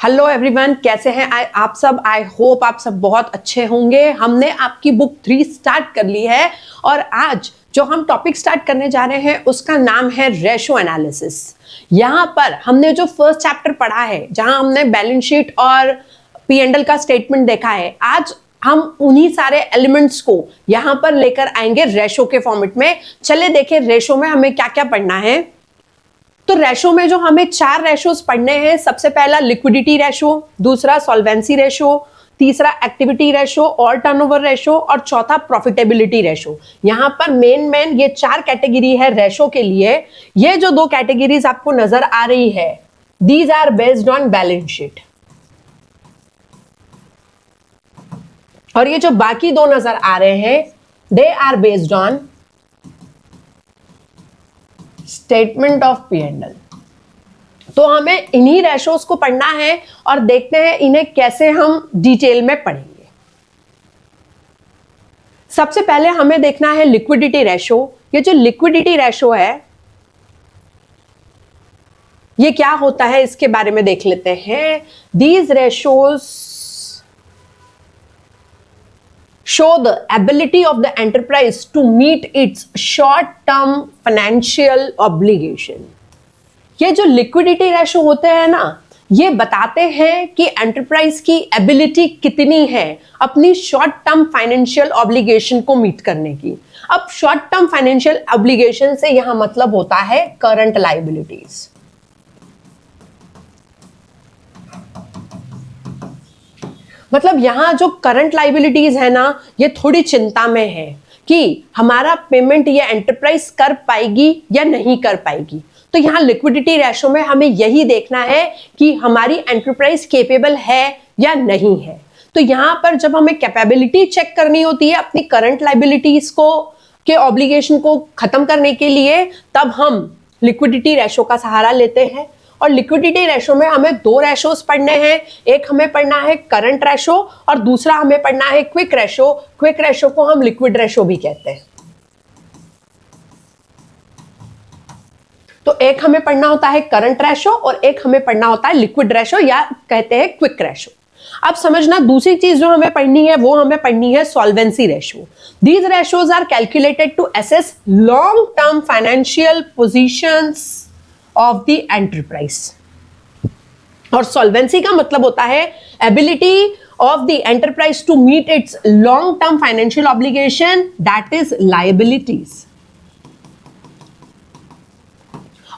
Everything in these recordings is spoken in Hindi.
हेलो एवरीवन, कैसे हैं आप सब। आई होप आप सब बहुत अच्छे होंगे। हमने आपकी बुक 3 स्टार्ट कर ली है और आज जो हम टॉपिक स्टार्ट करने जा रहे हैं उसका नाम है रेशो एनालिसिस। यहाँ पर हमने जो फर्स्ट चैप्टर पढ़ा है, जहां हमने बैलेंस शीट और P&L का स्टेटमेंट देखा है, आज हम उन्हीं सारे एलिमेंट्स को यहाँ पर लेकर आएंगे रेशो के फॉर्मेट में। चले देखें रेशो में हमें क्या क्या पढ़ना है। तो रेशो में जो हमें 4 रेशोज पढ़ने हैं, सबसे पहला लिक्विडिटी रेशो, दूसरा सॉल्वेंसी रेशो, तीसरा एक्टिविटी रेशो और टर्नओवर रेशो और चौथा प्रॉफिटेबिलिटी रेशो। यहां पर मेन ये 4 कैटेगरी है रेशो के लिए। ये जो 2 कैटेगरीज आपको नजर आ रही है, these are based on balance sheet, और ये जो बाकी 2 नजर आ रहे हैं, they are based on statement of P&L। तो हमें इन्हीं रेशोज को पढ़ना है और देखते हैं इन्हें कैसे हम डिटेल में पढ़ेंगे। सबसे पहले हमें देखना है लिक्विडिटी रेशो। ये जो लिक्विडिटी रेशो है, ये क्या होता है इसके बारे में देख लेते हैं। These ratios show the ability of the enterprise to meet its short-term financial obligation। ये जो लिक्विडिटी रेशो होते हैं ना, ये बताते हैं कि एंटरप्राइज की एबिलिटी कितनी है अपनी शॉर्ट टर्म फाइनेंशियल ऑब्लिगेशन को मीट करने की। अब शॉर्ट टर्म फाइनेंशियल ऑब्लिगेशन से यहां मतलब होता है करंट लायबिलिटीज। मतलब यहां जो करंट लायबिलिटीज है ना, ये थोड़ी चिंता में है कि हमारा पेमेंट ये एंटरप्राइज कर पाएगी या नहीं कर पाएगी। तो यहां लिक्विडिटी रेशो में हमें यही देखना है कि हमारी एंटरप्राइज केपेबल है या नहीं है। तो यहां पर जब हमें कैपेबिलिटी चेक करनी होती है अपनी करंट लायबिलिटीज को के ऑब्लिगेशन को खत्म करने के लिए, तब हम लिक्विडिटी रेशो का सहारा लेते हैं। और लिक्विडिटी रेशो में हमें 2 रेशोज पढ़ने हैं। एक हमें पढ़ना है करंट रेशो और दूसरा हमें पढ़ना है क्विक रेशो। क्विक रेशो को हम लिक्विड रेशो भी कहते हैं। तो एक हमें पढ़ना होता है करंट रेशो और एक हमें पढ़ना होता है लिक्विड रेशो, या कहते हैं क्विक रेशो। अब समझना, दूसरी चीज जो हमें पढ़नी है वो हमें पढ़नी है solvency ratio. These ratios are calculated to assess long term financial positions of the enterprise. और सॉल्वेंसी का मतलब होता है ability of the enterprise to meet its long term financial obligation, that is liabilities.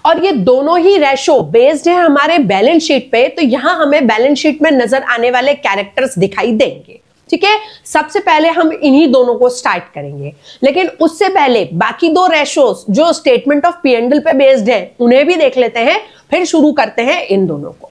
और ये दोनों ही रेशो बेस्ड है हमारे बैलेंस शीट पे। तो यहां हमें बैलेंस शीट में नजर आने वाले कैरेक्टर्स दिखाई देंगे। ठीक है, सबसे पहले हम इन्हीं दोनों को स्टार्ट करेंगे, लेकिन उससे पहले बाकी 2 रेशोज जो स्टेटमेंट ऑफ P&L पे बेस्ड है उन्हें भी देख लेते हैं, फिर शुरू करते हैं इन दोनों को।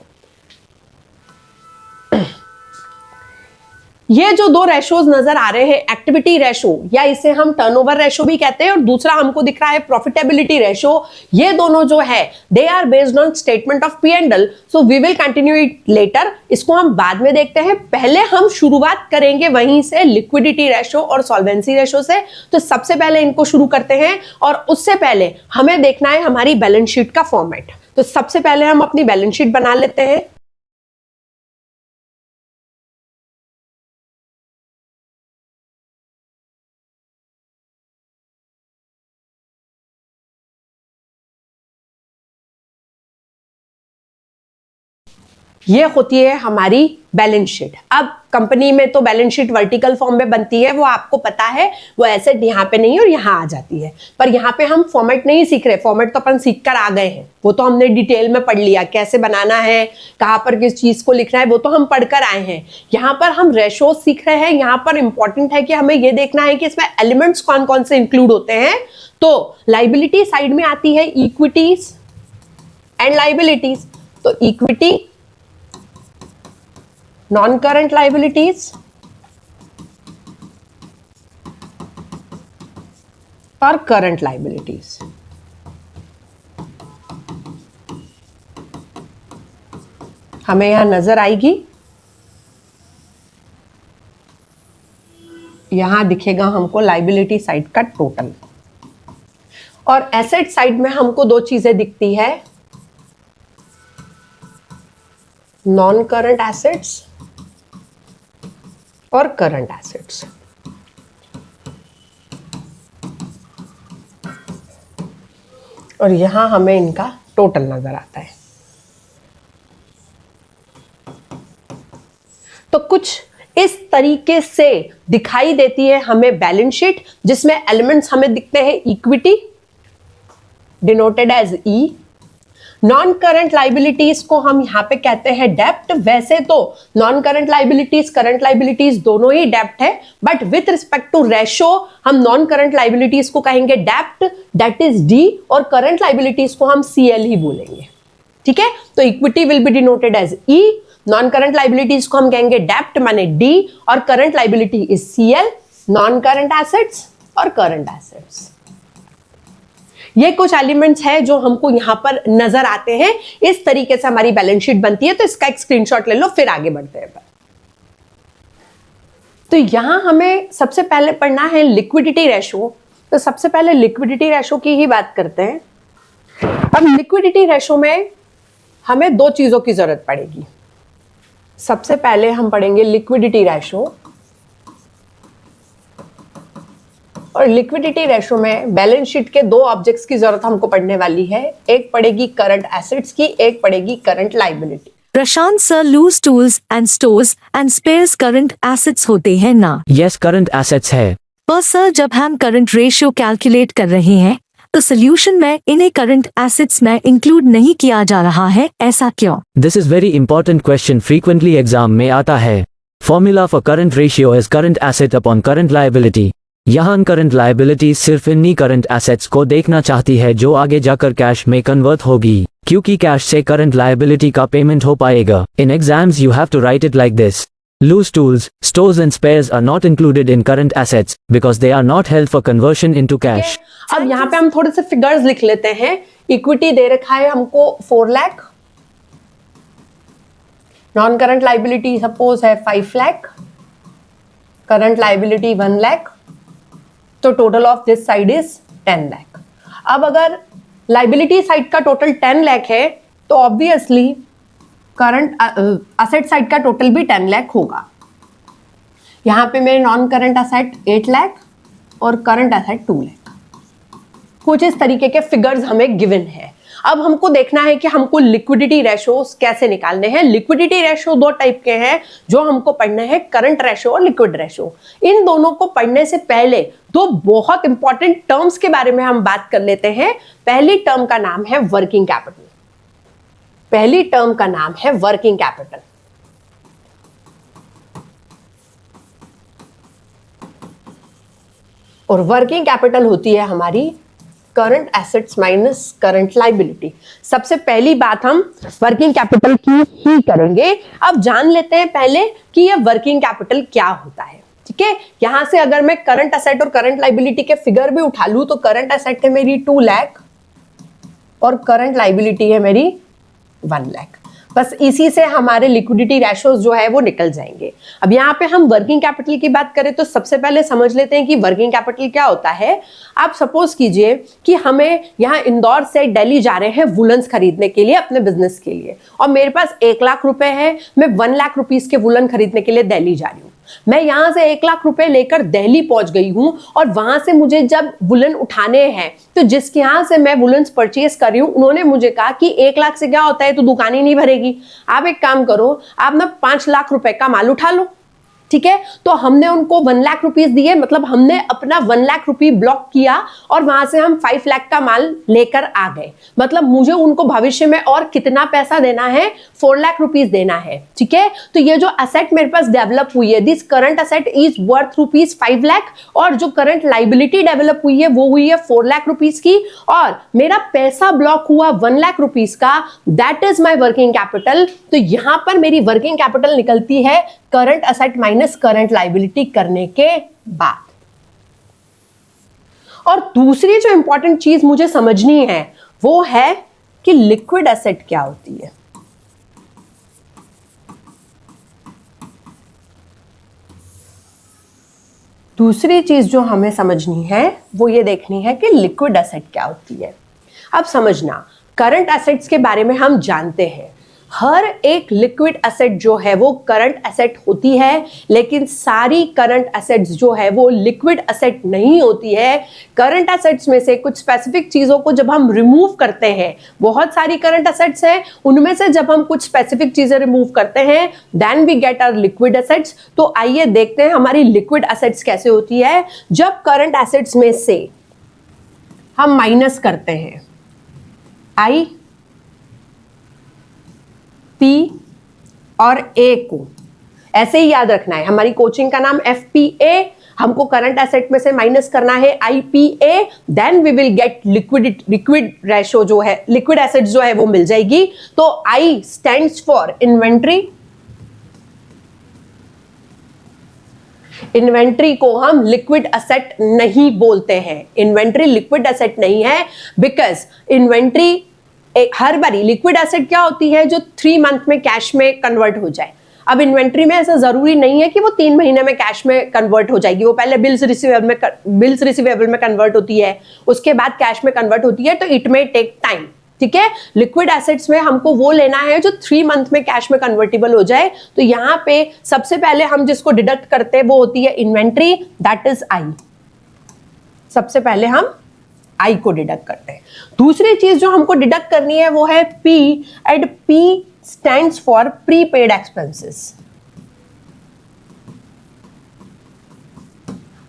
ये जो 2 रेशोज नजर आ रहे हैं, एक्टिविटी रेशो या इसे हम टर्नओवर रेशो भी कहते हैं, और दूसरा हमको दिख रहा है प्रॉफिटेबिलिटी रेशो। ये दोनों जो है they are based on statement of P&L, so we will continue it later. इसको हम बाद में देखते हैं। पहले हम शुरुआत करेंगे वहीं से, लिक्विडिटी रेशो और सॉल्वेंसी रेशो से। तो सबसे पहले इनको शुरू करते हैं, और उससे पहले हमें देखना है हमारी बैलेंस शीट का फॉर्मेट। तो सबसे पहले हम अपनी बैलेंस शीट बना लेते हैं। ये होती है हमारी बैलेंस शीट। अब कंपनी में तो बैलेंस शीट वर्टिकल फॉर्म में बनती है, वो आपको पता है। वो एसेट यहाँ पे नहीं और यहाँ आ जाती है, पर यहाँ पे हम फॉर्मेट नहीं सीख रहे। फॉर्मेट तो अपन सीख कर आ गए हैं, वो तो हमने डिटेल में पढ़ लिया, कैसे बनाना है, कहाँ पर किस चीज को लिखना है, वो तो हम पढ़कर आए हैं। यहाँ पर हम रेशो सीख रहे हैं। यहाँ पर इंपॉर्टेंट है कि हमें ये देखना है कि इसमें एलिमेंट्स कौन कौन से इंक्लूड होते हैं। तो लाइबिलिटी साइड में आती है इक्विटीज एंड लाइबिलिटीज। तो इक्विटी, नॉन करंट लाइबिलिटीज और करंट लाइबिलिटीज। हमें यहां नजर आएगी, यहां दिखेगा हमको लाइबिलिटी साइड का टोटल, और एसेट साइड में हमको 2 चीजें दिखती है। नॉन करंट एसेट्स और करंट एसेट्स। और यहां हमें इनका टोटल नजर आता है। तो कुछ इस तरीके से दिखाई देती है हमें बैलेंस शीट, जिसमें एलिमेंट्स हमें दिखते हैं equity denoted as E, non current liabilities को हम यहां पे कहते हैं डेप्ट। वैसे तो non current liabilities current liabilities दोनों ही डेप्ट है, but with respect to ratio हम नॉन करंट लाइबिलिटीज को कहेंगे डेप्ट, दैट इज डी, और करंट लाइबिलिटीज को हम सीएल ही बोलेंगे। ठीक है, तो equity will be denoted as E, non current liabilities को हम कहेंगे डेप्ट माने डी, और current liability is CL, non current assets और करंट एसेट्स। ये कुछ एलिमेंट्स हैं जो हमको यहां पर नजर आते हैं। इस तरीके से हमारी बैलेंस शीट बनती है। तो इसका एक स्क्रीनशॉट ले लो, फिर आगे बढ़ते हैं। तो यहां हमें सबसे पहले पढ़ना है लिक्विडिटी रेशो। तो सबसे पहले लिक्विडिटी रेशो की ही बात करते हैं। अब लिक्विडिटी रेशो में हमें दो चीजों की जरूरत पड़ेगी। सबसे पहले हम पढ़ेंगे लिक्विडिटी रेशो, और लिक्विडिटी रेशो में बैलेंस शीट के दो ऑब्जेक्ट्स की जरूरत हमको पड़ने वाली है। एक पड़ेगी करंट एसेट्स की, एक पड़ेगी current liability. Prashant sir, loose tools and stores and spares current assets होते हैं ना? यस, करंट एसेट्स है। पर सर, जब हम करंट रेशियो कैलकुलेट कर रहे हैं तो सोल्यूशन में इन्हें करंट एसेट्स में इंक्लूड नहीं किया जा रहा है, ऐसा क्यों? This is very important question, frequently exam में आता है। Formula for current ratio is current asset upon current liability. यहाँ करंट लायबिलिटी सिर्फ इन्हीं करंट एसेट्स को देखना चाहती है जो आगे जाकर कैश में कन्वर्ट होगी, क्योंकि कैश से करंट लायबिलिटी का पेमेंट हो पाएगा। In exams you have to write it like this: loose tools, stores and spares are not included in current assets because they are not held for conversion into cash. अब यहाँ पे हम थोड़े से फिगर्स लिख लेते हैं। इक्विटी दे रखा है हमको 4 lakh, non current liability suppose है 5 लाख, करंट लाइबिलिटी 1 लाख, तो total of this side is 10 lakh. अब अगर लाइबिलिटी साइड का टोटल 10 लाख है तो ऑब्वियसली करंट असेट साइड का टोटल भी 10 लाख होगा। यहां पे मेरे नॉन करंट असेट 8 लाख और करंट असेट 2 लाख। कुछ इस तरीके के फिगर्स हमें गिवन है। अब हमको देखना है कि हमको लिक्विडिटी रेशोस कैसे निकालने हैं। लिक्विडिटी रेशो दो टाइप के हैं जो हमको पढ़ने हैं, करंट रेशो और लिक्विड रेशो। इन दोनों को पढ़ने से पहले दो बहुत इंपॉर्टेंट टर्म्स के बारे में हम बात कर लेते हैं। पहली टर्म का नाम है वर्किंग कैपिटल। पहली टर्म का नाम है वर्किंग कैपिटल। और वर्किंग कैपिटल होती है हमारी current assets minus current liability. सबसे पहली बात हम वर्किंग कैपिटल की ही करेंगे। अब जान लेते हैं पहले कि यह वर्किंग कैपिटल क्या होता है। ठीक है, यहां से अगर मैं करंट एसेट और करंट लाइबिलिटी के फिगर भी उठा लूं तो करंट एसेट है मेरी 2 लाख और करंट लाइबिलिटी है मेरी 1 लाख। बस इसी से हमारे लिक्विडिटी रेशोस जो है वो निकल जाएंगे। अब यहाँ पे हम वर्किंग कैपिटल की बात करें तो सबसे पहले समझ लेते हैं कि वर्किंग कैपिटल क्या होता है। आप सपोज कीजिए कि हमें यहाँ इंदौर से दिल्ली जा रहे हैं वुलन्स खरीदने के लिए अपने बिजनेस के लिए, और मेरे पास 1 लाख रुपए है। मैं 1 लाख रुपीस के वुलन खरीदने के लिए दिल्ली जा रही हूँ। मैं यहां से 1 लाख रुपए लेकर दिल्ली पहुंच गई हूं और वहां से मुझे जब वुलन उठाने हैं तो जिसके यहां से मैं वुलन्स परचेज कर रही हूं उन्होंने मुझे कहा कि 1 लाख से क्या होता है, तो दुकान ही नहीं भरेगी। आप एक काम करो, आप ना 5 लाख रुपए का माल उठा लो। ठीक है, तो हमने उनको 1 लाख रुपीस दिए, मतलब हमने अपना 1 लाख रुपए ब्लॉक किया और वहां से हम 5 लाख का माल लेकर आ गए। मतलब मुझे उनको भविष्य में और कितना पैसा देना है, 4 लाख रुपीस देना है। ठीक है, तो ये जो असेट मेरे पास डेवलप हुई है, this current asset is worth rupees 5 lakh, और जो करंट लाइबिलिटी डेवलप हुई है वो हुई है 4 लाख रुपीस की, और मेरा पैसा ब्लॉक हुआ 1 लाख रुपीस का। That is my working capital. तो यहां पर मेरी वर्किंग कैपिटल निकलती है current asset minus current liability करने के बाद। और दूसरी जो इंपॉर्टेंट चीज मुझे समझनी है वो है कि लिक्विड एसेट क्या होती है। दूसरी चीज जो हमें समझनी है वो ये देखनी है कि लिक्विड एसेट क्या होती है। अब समझना, करंट एसेट्स के बारे में हम जानते हैं, हर एक लिक्विड एसेट जो है वो करंट एसेट होती है, लेकिन सारी करंट एसेट्स जो है वो लिक्विड एसेट नहीं होती है। करंट एसेट्स में से कुछ स्पेसिफिक चीजों को जब हम रिमूव करते हैं, बहुत सारी करंट एसेट्स हैं, उनमें से जब हम कुछ स्पेसिफिक चीजें रिमूव करते हैं then we get our liquid assets. तो आइए देखते हैं हमारी लिक्विड एसेट्स कैसे होती है। जब करंट एसेट्स में से हम माइनस करते हैं आई, पी और ए को, ऐसे ही याद रखना है। हमारी कोचिंग का नाम FPA, हमको करंट एसेट में से माइनस करना है IPA, then we will get liquid ratio जो है, लिक्विड एसेट जो है वो मिल जाएगी। तो I stands for inventory. Inventory को हम लिक्विड एसेट नहीं बोलते हैं, इन्वेंट्री लिक्विड एसेट नहीं है, बिकॉज इन्वेंट्री हर बारी लिक्विड एसेट क्या होती है जो 3 मंथ में कैश में कन्वर्ट हो जाए। अब इन्वेंट्री में ऐसा जरूरी नहीं है कि वो 3 महीने में कैश में कन्वर्ट हो जाएगी, वो पहले बिल्स रिसीवेबल में कन्वर्ट होती है, उसके बाद कैश में कन्वर्ट होती है, तो इट मे टेक टाइम। ठीक है, लिक्विड एसेट्स में हमको वो लेना है जो 3 मंथ में कैश में कन्वर्टेबल हो जाए। तो यहाँ पे सबसे पहले हम जिसको डिडक्ट करते हैं वो होती है इन्वेंट्री, दैट इज आई। सबसे पहले हम आई को डिडक्ट करते हैं। दूसरी चीज जो हमको डिडक्ट करनी है वो है P, and P stands for prepaid expenses.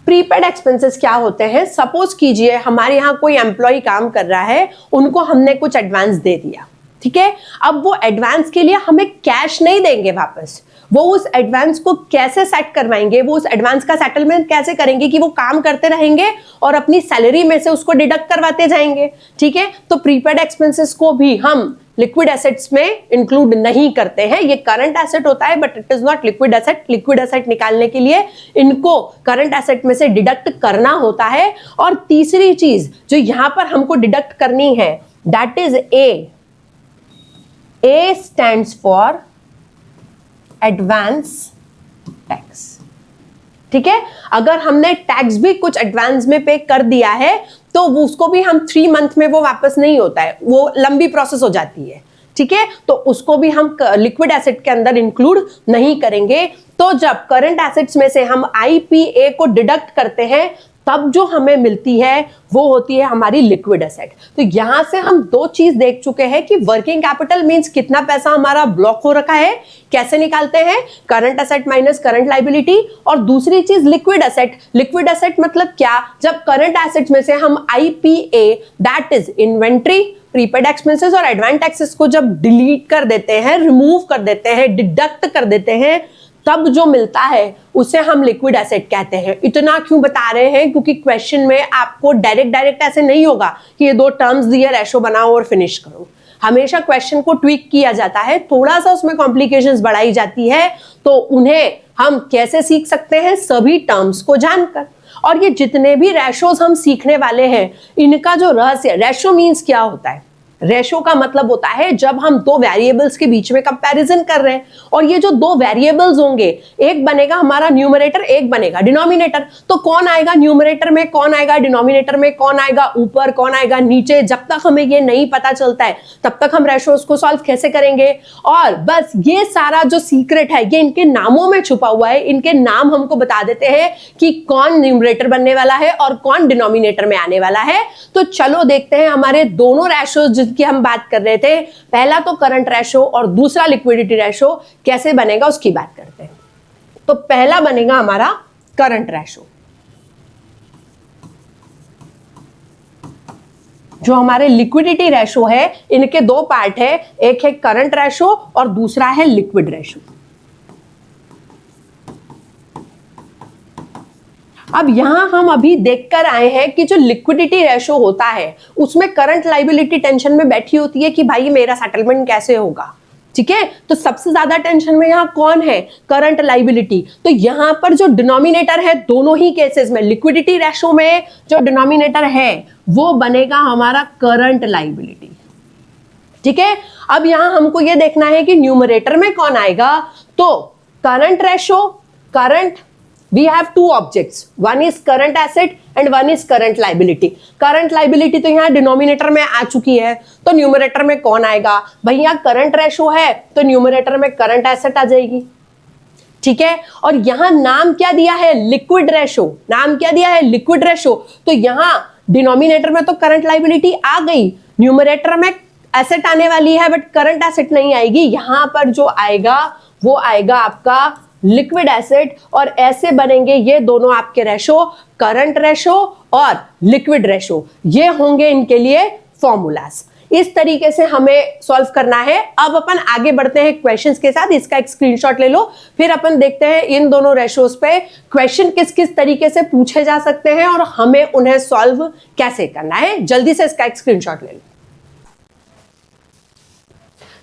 Prepaid expenses क्या होते हैं? सपोज कीजिए हमारे यहाँ कोई एम्प्लॉय काम कर रहा है, उनको हमने कुछ एडवांस दे दिया, ठीक है। अब वो एडवांस के लिए हमें कैश नहीं देंगे वापस, वो उस एडवांस को कैसे सेट करवाएंगे, वो उस एडवांस का सेटलमेंट कैसे करेंगे कि वो काम करते रहेंगे और अपनी सैलरी में से उसको डिडक्ट करवाते जाएंगे, ठीक है। तो प्रीपेड एक्सपेंसेस को भी हम लिक्विड एसेट्स में इंक्लूड नहीं करते हैं। ये करंट एसेट होता है but it is not liquid asset. Liquid asset निकालने के लिए इनको करंट एसेट में से डिडक्ट करना होता है। और तीसरी चीज जो यहां पर हमको डिडक्ट करनी है that is a. A stands for advance tax, ठीक है। अगर हमने टैक्स भी कुछ एडवांस में पे कर दिया है तो उसको भी हम 3 मंथ में वो वापस नहीं होता है, वो लंबी प्रोसेस हो जाती है, ठीक है। तो उसको भी हम लिक्विड एसेट के अंदर इंक्लूड नहीं करेंगे। तो जब करंट एसेट्स में से हम IPA को डिडक्ट करते हैं तब जो हमें मिलती है वो होती है हमारी लिक्विड एसेट। तो यहां से हम 2 चीज देख चुके हैं कि वर्किंग कैपिटल मींस कितना पैसा हमारा ब्लॉक हो रखा है, कैसे निकालते हैं, current asset minus current liability. और दूसरी चीज लिक्विड एसेट। लिक्विड एसेट मतलब क्या? जब करंट एसेट्स में से हम IPA that is inventory, prepaid expenses और एडवांस टैक्सेस को जब डिलीट कर देते हैं, रिमूव कर देते हैं, डिडक्ट कर देते हैं, तब जो मिलता है उसे हम लिक्विड एसेट कहते हैं। इतना क्यों बता रहे हैं? क्योंकि क्वेश्चन में आपको डायरेक्ट ऐसे नहीं होगा कि ये 2 टर्म्स दिए, रेशो बनाओ और फिनिश करो। हमेशा क्वेश्चन को ट्विक किया जाता है, थोड़ा सा उसमें कॉम्प्लिकेशंस बढ़ाई जाती है। तो उन्हें हम कैसे सीख सकते हैं? सभी टर्म्स को जानकर। और ये जितने भी रेशोज हम सीखने वाले हैं, इनका जो रहस्य, रेशो मीन्स क्या होता है? रेशो का मतलब होता है जब हम 2 वेरिएबल्स के बीच में कंपैरिजन कर रहे हैं और ये जो 2 वेरिएबल्स होंगे, एक बनेगा हमारा न्यूमरेटर, एक बनेगा डिनोमिनेटर। तो कौन आएगा न्यूमरेटर में, कौन आएगा डिनोमिनेटर में, कौन आएगा ऊपर, कौन आएगा नीचे, जब तक हमें ये नहीं पता चलता है तब तक हम रेशोज को सॉल्व कैसे करेंगे? और बस ये सारा जो सीक्रेट है ये इनके नामों में छुपा हुआ है। इनके नाम हमको बता देते हैं कि कौन न्यूमरेटर बनने वाला है और कौन डिनोमिनेटर में आने वाला है। तो चलो देखते हैं हमारे दोनों रेशोज की हम बात कर रहे थे, पहला तो करंट रेशो और दूसरा लिक्विडिटी रेशो, कैसे बनेगा उसकी बात करते हैं। तो पहला बनेगा हमारा करंट रेशो। जो हमारे लिक्विडिटी रेशो है, इनके 2 पार्ट है, एक है करंट रेशो और दूसरा है लिक्विड रेशो। अब यहां हम अभी देखकर आए हैं कि जो लिक्विडिटी रेशो होता है उसमें करंट लायबिलिटी टेंशन में बैठी होती है कि भाई मेरा सेटलमेंट कैसे होगा, ठीक है। तो सबसे ज्यादा टेंशन में यहां कौन है? Current liability. तो यहां पर जो डिनोमिनेटर है दोनों ही केसेस में, लिक्विडिटी रेशो में जो डिनोमिनेटर है वो बनेगा हमारा करंट लायबिलिटी, ठीक है। अब यहां हमको ये देखना है कि न्यूमरेटर में कौन आएगा। तो current ratio, current we have two objects, one is current asset and one is current liability. Current liability तो यहाँ डिनोमिनेटर में आ चुकी है, तो न्यूमरेटर में कौन आएगा भैया? करंट रेशो है तो न्यूमरेटर में करंट एसेट आ जाएगी, ठीक है। और यहां नाम क्या दिया है? Liquid ratio. नाम क्या दिया है? Liquid ratio. तो यहां डिनोमिनेटर में तो करंट लाइबिलिटी आ गई, न्यूमरेटर में एसेट आने वाली है बट करंट एसेट नहीं आएगी। यहां पर जो आएगा वो आएगा आपका लिक्विड एसेट, और ऐसे बनेंगे ये दोनों आपके रेशो, करंट रेशो और लिक्विड रेशो। ये होंगे इनके लिए फॉर्मूलाज। इस तरीके से हमें सॉल्व करना है। अब अपन आगे बढ़ते हैं क्वेश्चंस के साथ। इसका एक स्क्रीनशॉट ले लो, फिर अपन देखते हैं इन दोनों रेशोस पे क्वेश्चन किस किस तरीके से पूछे जा सकते हैं और हमें उन्हें सॉल्व कैसे करना है। जल्दी से इसका एक स्क्रीनशॉट ले लो।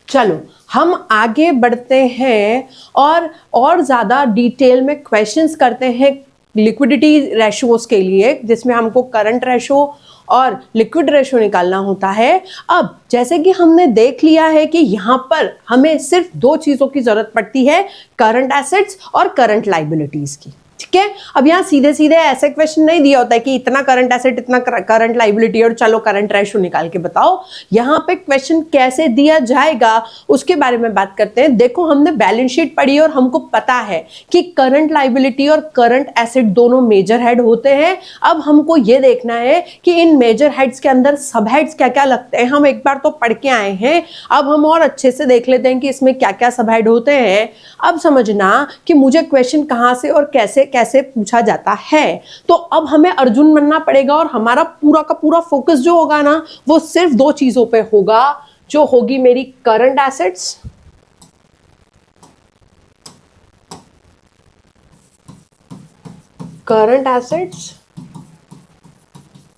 चलो हम आगे बढ़ते हैं और ज्यादा डिटेल में क्वेश्चंस करते हैं लिक्विडिटी रेशोस के लिए, जिसमें हमको करंट रेशो और लिक्विड रेशो निकालना होता है। अब जैसे कि हमने देख लिया है कि यहाँ पर हमें सिर्फ दो चीजों की जरूरत पड़ती है, करंट एसेट्स और करंट लाइबिलिटीज की, ठीक है। अब यहाँ सीधे सीधे ऐसे क्वेश्चन नहीं दिया होता है कि इतना करंट एसेट इतना करंट लाइबिलिटी और चलो करंट रेशो निकाल के बताओ। यहाँ पे क्वेश्चन कैसे दिया जाएगा उसके बारे में बात करते हैं। देखो हमने बैलेंस शीट पढ़ी और हमको पता है कि करंट लाइबिलिटी और करंट एसेट दोनों मेजर हेड होते हैं। अब हमको ये देखना है कि इन मेजर हेड्स के अंदर सब हेड्स क्या क्या लगते हैं। हम एक बार तो पढ़ के आए हैं, अब हम और अच्छे से देख लेते हैं कि इसमें क्या क्या सब हेड होते हैं। अब समझना कि मुझे क्वेश्चन कहाँ से और कैसे कैसे पूछा जाता है। तो अब हमें अर्जुन बनना पड़ेगा और हमारा पूरा का पूरा फोकस जो होगा ना वो सिर्फ दो चीजों पे होगा, जो होगी मेरी करंट एसेट्स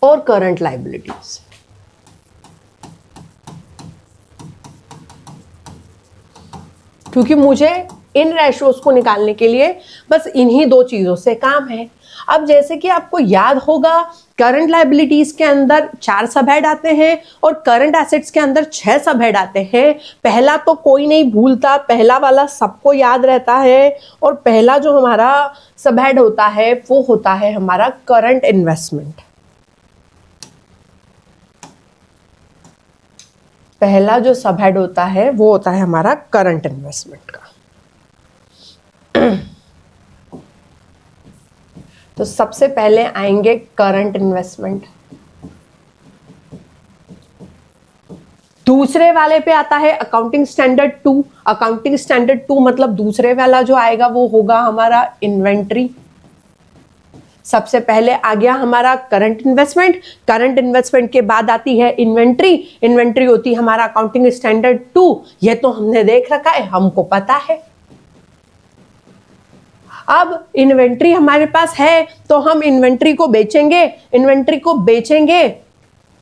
और करंट लाइबिलिटीज। क्योंकि मुझे इन रेशोस को निकालने के लिए बस इन्हीं दो चीजों से काम है। अब जैसे कि आपको याद होगा, करंट लाइबिलिटीज के अंदर 4 सब हेड आते हैं और करंट एसेट्स के अंदर 6 सब हेड आते हैं। पहला तो कोई नहीं भूलता, पहला वाला सबको याद रहता है। और पहला जो हमारा सब हेड होता है वो होता है हमारा करंट इन्वेस्टमेंट। पहला जो सब हेड होता है वो होता है हमारा करंट इन्वेस्टमेंट का। तो सबसे पहले आएंगे करंट इन्वेस्टमेंट। दूसरे वाले पे आता है अकाउंटिंग स्टैंडर्ड 2। अकाउंटिंग स्टैंडर्ड 2 मतलब दूसरे वाला जो आएगा वो होगा हमारा इन्वेंट्री। सबसे पहले आ गया हमारा करंट इन्वेस्टमेंट। करंट इन्वेस्टमेंट के बाद आती है इन्वेंट्री। इन्वेंट्री होती है हमारा अकाउंटिंग स्टैंडर्ड 2। ये तो हमने देख रखा है, हमको पता है। अब इन्वेंट्री हमारे पास है तो हम इन्वेंट्री को बेचेंगे। इन्वेंट्री को बेचेंगे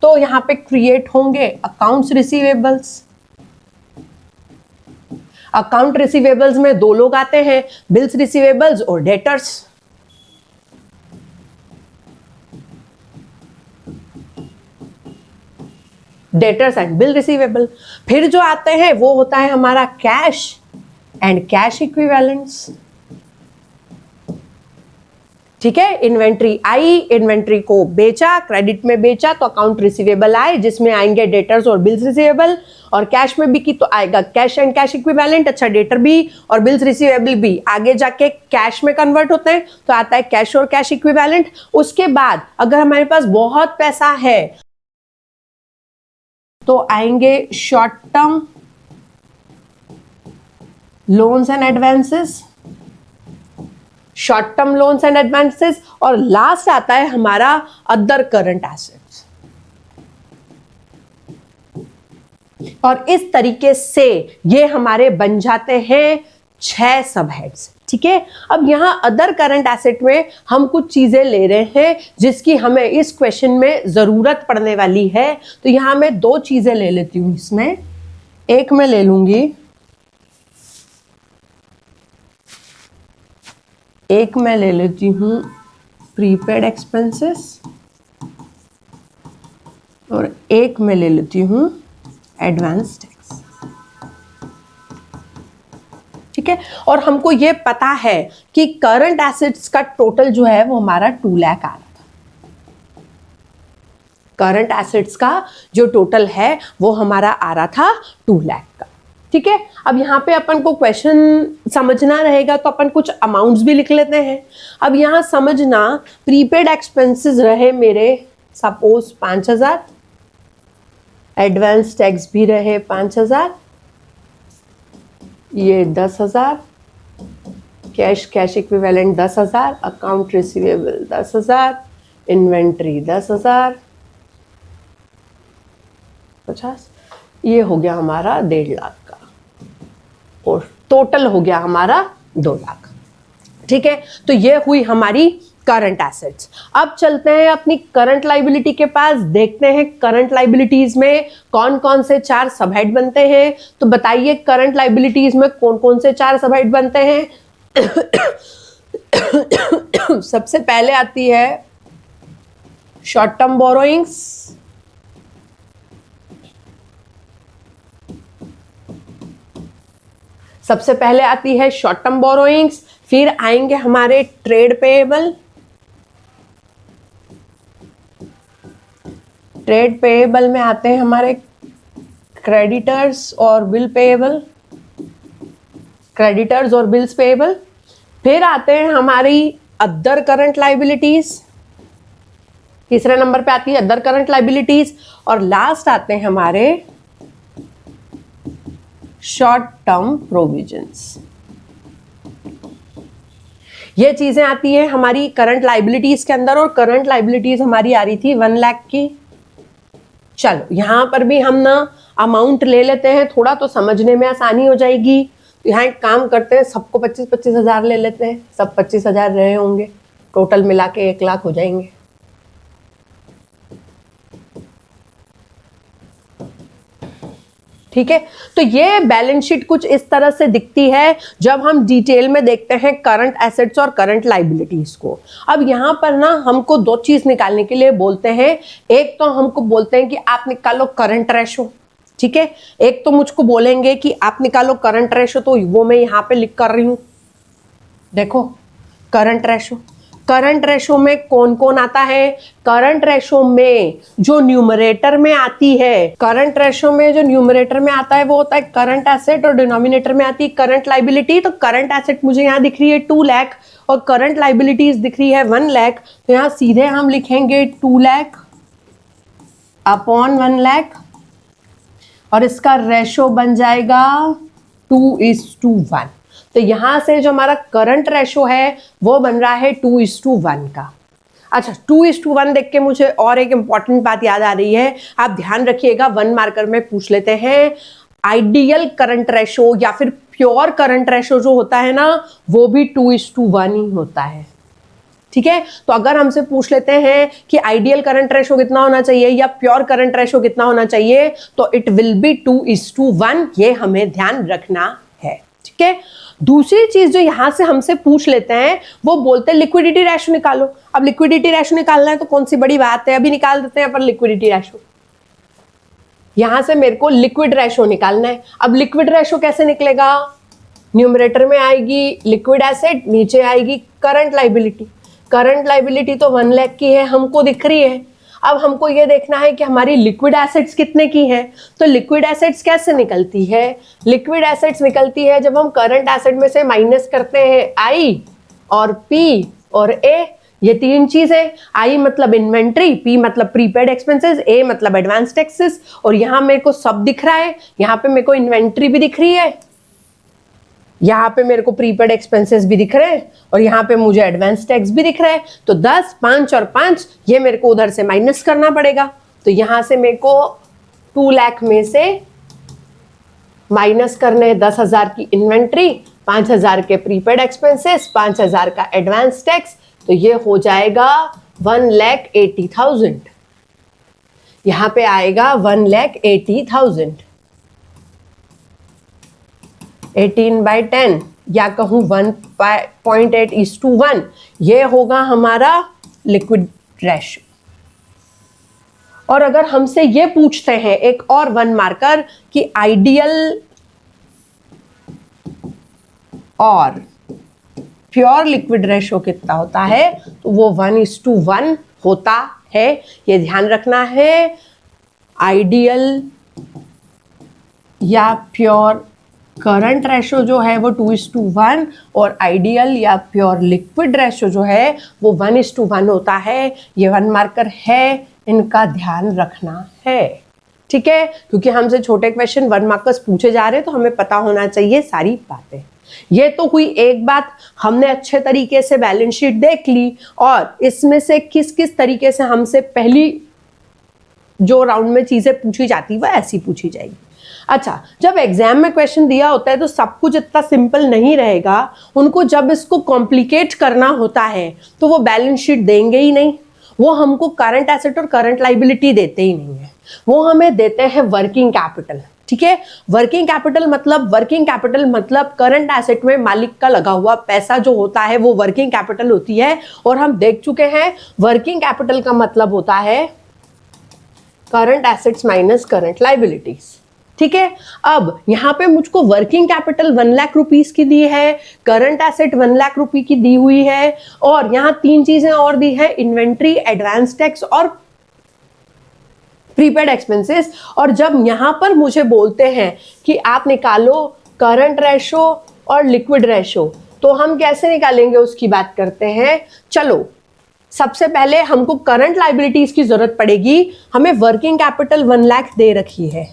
तो यहां पे क्रिएट होंगे अकाउंट्स रिसीवेबल्स। अकाउंट रिसीवेबल्स में दो लोग आते हैं, बिल्स रिसीवेबल्स और debtors. Debtors and bill receivable. फिर जो आते हैं वो होता है हमारा कैश एंड कैश इक्विवेलेंट्स, ठीक है। इन्वेंट्री आई, इन्वेंट्री को बेचा, क्रेडिट में बेचा तो अकाउंट रिसीवेबल आए जिसमें आएंगे डेटर्स और बिल्स रिसीवेबल। और कैश में बिकी तो आएगा कैश एंड कैश इक्विवेलेंट। अच्छा, डेटर भी और बिल्स रिसीवेबल भी आगे जाके कैश में कन्वर्ट होते हैं तो आता है कैश और कैश इक्विवेलेंट। उसके बाद अगर हमारे पास बहुत पैसा है तो आएंगे short term loans and advances, short term loans and advances. और लास्ट आता है हमारा अदर करंट एसेट्स। और इस तरीके से ये हमारे बन जाते हैं 6 सब हेड्स, ठीक है। अब यहां अदर करंट एसेट में हम कुछ चीजें ले रहे हैं जिसकी हमें इस क्वेश्चन में जरूरत पड़ने वाली है। तो यहां मैं 2 चीजें ले लेती हूं इसमें। एक मैं ले लूंगी, एक मैं ले लेती हूं प्रीपेड एक्सपेंसेस और एक मैं ले लेती हूं एडवांस टैक्स, ठीक है। और हमको ये पता है कि करंट एसेट्स का टोटल जो है वो हमारा 2 लाख आ रहा था। करंट एसेट्स का जो टोटल है वो हमारा आ रहा था 2 लाख का, ठीक है। अब यहाँ पे अपन को क्वेश्चन समझना रहेगा तो अपन कुछ अमाउंट्स भी लिख लेते हैं। अब यहाँ समझना, प्रीपेड एक्सपेंसेस रहे मेरे सपोज 5,000, एडवांस टैक्स भी रहे 5,000, ये 10,000, cash equivalent 10,000, account receivable 10,000, inventory 10,000, 50, ये हो गया हमारा 1.5 लाख का, और टोटल हो गया हमारा 2 लाख, ठीक है। तो ये हुई हमारी करंट एसेट्स। अब चलते हैं अपनी करंट लाइबिलिटी के पास, देखते हैं करंट लाइबिलिटीज में कौन कौन से 4 सब हेड बनते हैं। तो बताइए करंट लाइबिलिटीज में कौन कौन से 4 सब हेड बनते हैं। सबसे पहले आती है शॉर्ट टर्म बोरोइंग्स, सबसे पहले आती है शॉर्ट टर्म बोरोइंग्स, फिर आएंगे हमारे ट्रेड पेएबल, ट्रेड पेएबल में आते हैं हमारे क्रेडिटर्स और बिल पेएबल, क्रेडिटर्स और बिल्स पेएबल, फिर आते हैं हमारी अदर करंट लाइबिलिटीज, तीसरे नंबर पे आती है अदर करंट लाइबिलिटीज, और लास्ट आते हैं हमारे शॉर्ट टर्म प्रोविजंस। ये चीजें आती है हमारी करंट लाइबिलिटीज के अंदर, और करंट लाइबिलिटीज हमारी आ रही थी 1 लाख की। चलो यहां पर भी हम ना अमाउंट ले लेते हैं, थोड़ा तो समझने में आसानी हो जाएगी। यहाँ एक काम करते हैं, सबको 25-25 हजार ले लेते हैं, सब 25 हजार रहे होंगे, टोटल मिला के 1 लाख हो जाएंगे। ठीक है, तो ये बैलेंस शीट कुछ इस तरह से दिखती है जब हम डिटेल में देखते हैं करंट एसेट्स और करंट लाइबिलिटीज को। अब यहाँ पर ना हमको 2 चीज निकालने के लिए बोलते हैं। एक तो हमको बोलते हैं कि आप निकालो करंट रेशो, ठीक है। एक तो मुझको बोलेंगे कि आप निकालो करंट रेशो, तो वो मैं यहाँ पे लिख कर रही हूँ। देखो करंट रेशो, करंट रेशो में कौन कौन आता है। करंट रेशो में जो न्यूमरेटर में आती है, करंट रेशो में जो न्यूमरेटर में आता है वो होता है करंट एसेट, और डिनोमिनेटर में आती है करंट लाइबिलिटी। तो करंट एसेट मुझे यहाँ दिख रही है 2 लाख और करंट लाइबिलिटीज दिख रही है 1 लाख। तो यहाँ सीधे हम लिखेंगे 2 लाख अपॉन 1 लाख, और इसका रेशो बन जाएगा 2:1। तो यहां से जो हमारा करंट रेशो है वो बन रहा है 2:1 का। अच्छा, 2:1 देख के मुझे और एक इंपॉर्टेंट बात याद आ रही है, आप ध्यान रखिएगा, 1 मार्कर में पूछ लेते हैं। आइडियल करंट रेशो या फिर प्योर करंट रेशो जो होता है ना, वो भी 2:1 ही होता है, ठीक है। तो अगर हमसे पूछ लेते हैं कि आइडियल करंट रेशो कितना होना चाहिए या प्योर करंट रेशो कितना होना चाहिए, तो इट विल बी 2:1। ये हमें ध्यान रखना है, ठीक है। दूसरी चीज जो यहां से हमसे पूछ लेते हैं, वो बोलते हैं लिक्विडिटी रेशो निकालो। अब लिक्विडिटी रेशो निकालना है तो कौन सी बड़ी बात है, अभी निकाल देते हैं अपन लिक्विडिटी रेशो। यहां से मेरे को लिक्विड रेशो निकालना है। अब लिक्विड रेशो कैसे निकलेगा, न्यूमरेटर में आएगी लिक्विड एसेट, नीचे आएगी करंट लाइबिलिटी। करंट लाइबिलिटी तो 1 लाख की है, हमको दिख रही है। अब हमको ये देखना है कि हमारी लिक्विड एसेट्स कितने की है। तो लिक्विड एसेट्स कैसे निकलती है, लिक्विड एसेट्स निकलती है जब हम करंट एसेट में से माइनस करते हैं आई और पी और ए, ये 3 चीजें। आई मतलब इन्वेंट्री, पी मतलब प्रीपेड एक्सपेंसेस, ए मतलब एडवांस टैक्सेस। और यहाँ मेरे को सब दिख रहा है, यहाँ पे मेरे को इन्वेंट्री भी दिख रही है, यहाँ पे मेरे को प्रीपेड एक्सपेंसेस भी दिख रहे हैं, और यहाँ पे मुझे एडवांस टैक्स भी दिख रहा है। तो 10, 5 और 5 ये मेरे को उधर से माइनस करना पड़ेगा। तो यहाँ से मेरे को 2 लाख में से माइनस करने 10,000 की इन्वेंट्री, 5,000 के प्रीपेड एक्सपेंसेस, 5,000 का एडवांस टैक्स, तो ये हो जाएगा 1,80,000। यहाँ पे आएगा 1,80,000। 18/10 या कहूँ 1.8:1, ये होगा हमारा लिक्विड रेशो। और अगर हमसे ये पूछते हैं एक और 1 मार्कर कि आइडियल और प्योर लिक्विड रेशो कितना होता है, तो वो 1:1 होता है। ये ध्यान रखना है। आइडियल या प्योर करंट रेशो जो है वो 2:1 और आइडियल या प्योर लिक्विड रेशो जो है वो 1:1 होता है। ये 1 मार्कर है, इनका ध्यान रखना है, ठीक है। क्योंकि हमसे छोटे क्वेश्चन 1 मार्कर्स पूछे जा रहे हैं, तो हमें पता होना चाहिए सारी बातें। ये तो हुई एक बात, हमने अच्छे तरीके से बैलेंस शीट देख ली और इसमें से किस किस तरीके से हमसे पहली जो राउंड में चीजें पूछी जाती वह ऐसी पूछी जाएगी। अच्छा, जब एग्जाम में क्वेश्चन दिया होता है तो सब कुछ इतना सिंपल नहीं रहेगा। उनको जब इसको कॉम्प्लिकेट करना होता है तो वो बैलेंस शीट देंगे ही नहीं, वो हमको करंट एसेट और करंट लाइबिलिटी देते ही नहीं है, वो हमें देते हैं वर्किंग कैपिटल, ठीक है। वर्किंग कैपिटल मतलब करंट एसेट में मालिक का लगा हुआ पैसा जो होता है वो वर्किंग कैपिटल होती है। और हम देख चुके हैं वर्किंग कैपिटल का मतलब होता है current assets minus current liabilities, ठीक है। अब यहाँ पे मुझको वर्किंग कैपिटल 1 लाख रुपीस की दी है, करंट एसेट 1 लाख रुपए की दी हुई है और यहाँ 3 चीजें और दी है, इन्वेंट्री, एडवांस टैक्स और प्रीपेड एक्सपेंसेस। और जब यहाँ पर मुझे बोलते हैं कि आप निकालो करंट रेशो और लिक्विड रेशो, तो हम कैसे निकालेंगे उसकी बात करते हैं। चलो, सबसे पहले हमको करंट लाइबिलिटीज की जरूरत पड़ेगी। हमें वर्किंग कैपिटल 1 लाख दे रखी है,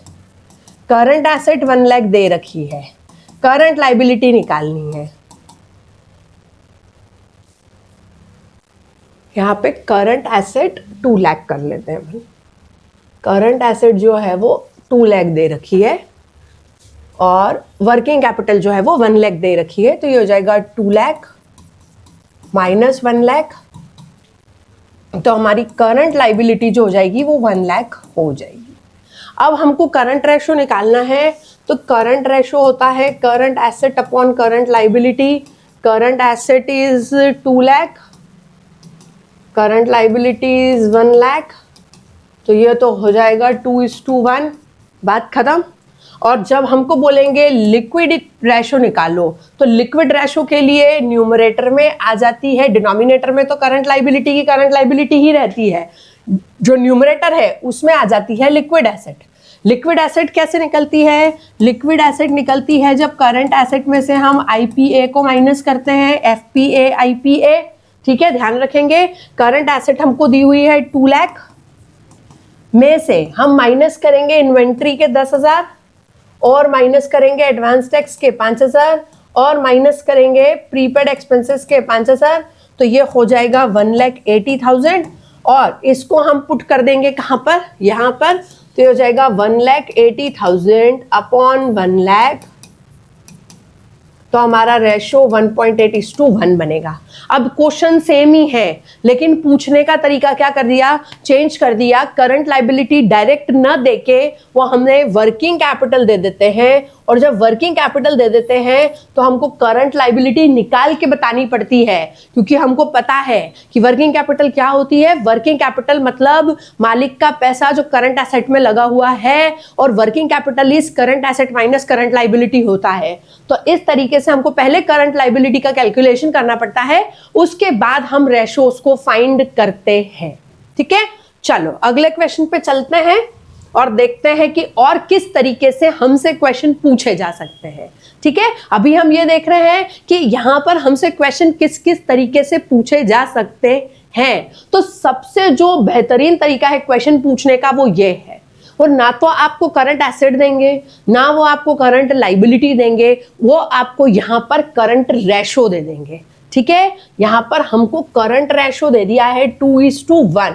करंट एसेट 1 लाख दे रखी है, करंट लाइबिलिटी निकालनी है। यहां पे करंट एसेट 2 लाख कर लेते हैं भाई। करंट एसेट जो है वो 2 लाख दे रखी है और वर्किंग कैपिटल जो है वो 1 लाख दे रखी है, तो ये हो जाएगा 2 लाख माइनस 1 लाख, तो हमारी करंट लाइबिलिटी जो हो जाएगी वो 1 लाख हो जाएगी। अब हमको करंट रेशो निकालना है, तो करंट रेशो होता है current asset upon current liability. Current asset is 2 lakh, current liability is 1 lakh, तो ये तो हो जाएगा 2:1, बात खत्म। और जब हमको बोलेंगे लिक्विड रेशो निकालो, तो लिक्विड रेशो के लिए न्यूमरेटर में आ जाती है, डिनोमिनेटर में तो करंट लाइबिलिटी की करंट लाइबिलिटी ही रहती है, जो न्यूमरेटर है उसमें आ जाती है लिक्विड एसेट। लिक्विड एसेट कैसे निकलती है? लिक्विड एसेट निकलती है जब करंट एसेट में से हम आईपीए को माइनस करते हैं, एफपीए आईपीए, ठीक है, ध्यान रखेंगे। करंट एसेट हमको दी हुई है 2 लाख, में से हम माइनस करेंगे इन्वेंट्री के 10,000 और माइनस करेंगे एडवांस टैक्स के 5,000 और माइनस करेंगे प्रीपेड एक्सपेंसेस के 5,000, तो ये हो जाएगा 1,80,000 और इसको हम पुट कर देंगे कहाँ पर, यहाँ पर, तो ये हो जाएगा 1,80,000 अपॉन 1 लाख, तो हमारा रेशो 1.8:1 बनेगा। अब क्वेश्चन सेम ही है लेकिन पूछने का तरीका क्या कर दिया, चेंज कर दिया। करंट लाइबिलिटी डायरेक्ट न देके वो हमने वर्किंग कैपिटल दे देते हैं, और जब वर्किंग कैपिटल दे देते हैं तो हमको करंट लाइबिलिटी निकाल के बतानी पड़ती है, क्योंकि हमको पता है कि वर्किंग कैपिटल क्या होती है। वर्किंग कैपिटल मतलब मालिक का पैसा जो करंट एसेट में लगा हुआ है, और working capital is current asset minus current liability होता है। तो इस तरीके से हमको पहले करंट लाइबिलिटी का कैलकुलेशन करना पड़ता है, उसके बाद हम रेशोस को फाइंड करते हैं, ठीक है। चलो अगले क्वेश्चन पे चलते हैं और देखते हैं कि और किस तरीके से हमसे क्वेश्चन पूछे जा सकते हैं, ठीक है। अभी हम ये देख रहे हैं कि यहां पर हमसे क्वेश्चन किस किस तरीके से पूछे जा सकते हैं। तो सबसे जो बेहतरीन तरीका है क्वेश्चन पूछने का वो ये है, और ना तो आपको करंट एसेट देंगे ना वो आपको करंट लाइबिलिटी देंगे, वो आपको यहाँ पर करंट रेशो दे देंगे, ठीक है। यहाँ पर हमको करंट रेशो दे दिया है 2:1,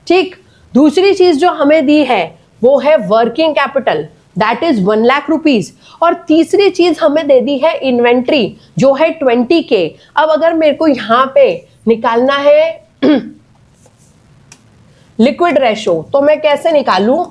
ठीक। दूसरी चीज जो हमें दी है वो है working capital, that is 1 lakh rupees, और तीसरी चीज हमें दे दी है इन्वेंट्री जो है 20K। अब अगर मेरे को यहाँ पे निकालना है लिक्विड रेशो, तो मैं कैसे निकालूं